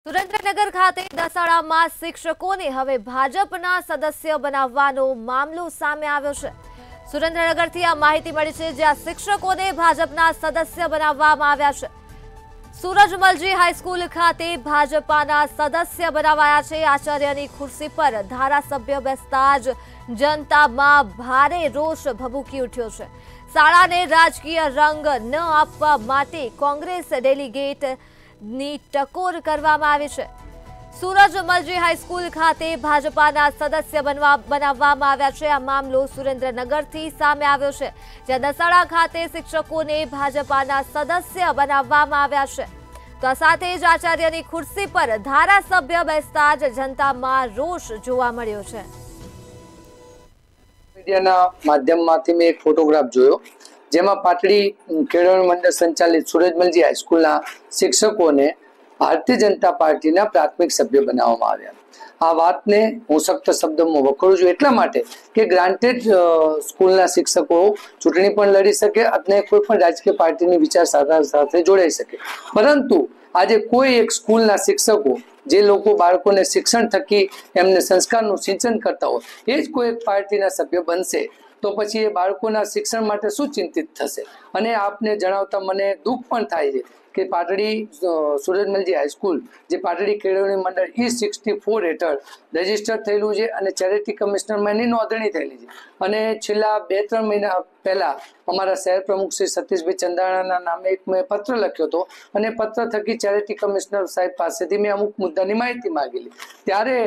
સુરેન્દ્રનગર ખાતે દસાડામાં શિક્ષકોને હવે ભાજપના સદસ્ય બનાવવાનો મામલો સામે આવ્યો છે। સુરેન્દ્રનગરથી આ માહિતી મળી છે, જ્યાં શિક્ષકોને ભાજપના સદસ્ય બનાવવામાં આવ્યા છે। સૂરજમલજી હાઈસ્કૂલ ખાતે ભાજપાના સદસ્ય બનાવાયા છે। આચાર્યની ખુરશી પર ધારાસભ્ય બેસતા જ જનતામાં ભારે રોષ ભભૂકી ઉઠ્યો છે। શાળાને રાજકીય રંગ ન આપવા માટે કોંગ્રેસ ડેલિગેટ ની ટકોર કરવામાં આવી છે। સૂરજમલજી હાઈસ્કૂલ ખાતે ભાજપાના સદસ્ય બનાવવામાં આવ્યા છે। આ મામલો સુરેન્દ્રનગરથી સામે આવ્યો છે, જ્યાં દસાડા ખાતે શિક્ષકોને ભાજપાના સદસ્ય બનાવવામાં આવ્યા છે। તો આ સાથે જ આચાર્યની ખુરશી પર ધારાસભ્ય બેસતા જ જનતામાં રોષ જોવા મળ્યો છે। મીડિયાના માધ્યમમાંથી મેં એક ફોટોગ્રાફ જોયો, જેમાં પાટડી કેળવણી મંડળ સંચાલિત સૂરજમલજી હાઈસ્કૂલના શિક્ષકોને ભારતીય જનતા પાર્ટીના પ્રાથમિક સભ્ય બનાવવામાં આવ્યા। આ વાતને હું સખ્ત શબ્દોમાં વખોડું છું, એટલા માટે કે ગ્રાન્ટેડ સ્કૂલના શિક્ષકો ચૂંટણી પણ લડી શકે અને કોઈ પણ રાજકીય પાર્ટીની વિચારધારા સાથે જોડાઈ શકે, પરંતુ આજે કોઈ એક સ્કૂલના શિક્ષકો જે લોકો બાળકોને શિક્ષણ થકી એમને સંસ્કારનું સિંચન કરતા હોય એ જ કોઈ એક પાર્ટીના સભ્ય બનશે તો પછી એ બાળકોના શિક્ષણ માટે શું ચિંતિત થશે। અને આપને જણાવતા મને દુઃખ પણ થાય છે કે પાટડી સૂરજમલજી હાઈસ્કૂલ જે પાટડી કેળવણી મંડળ E64 હેઠળ રજીસ્ટર થયેલું છે અને ચેરિટી કમિશનરમાં એની નોંધણી થયેલી છે, અને છેલ્લા 2-3 મહિના પહેલા અમારા શહેર પ્રમુખ શ્રી સતીશભાઈ ચંદાણાના નામે એક મેં પત્ર લખ્યો હતો અને પત્ર થકી ચેરિટી કમિશનર સાહેબ પાસેથી મેં અમુક મુદ્દાની માહિતી માંગેલી। ત્યારે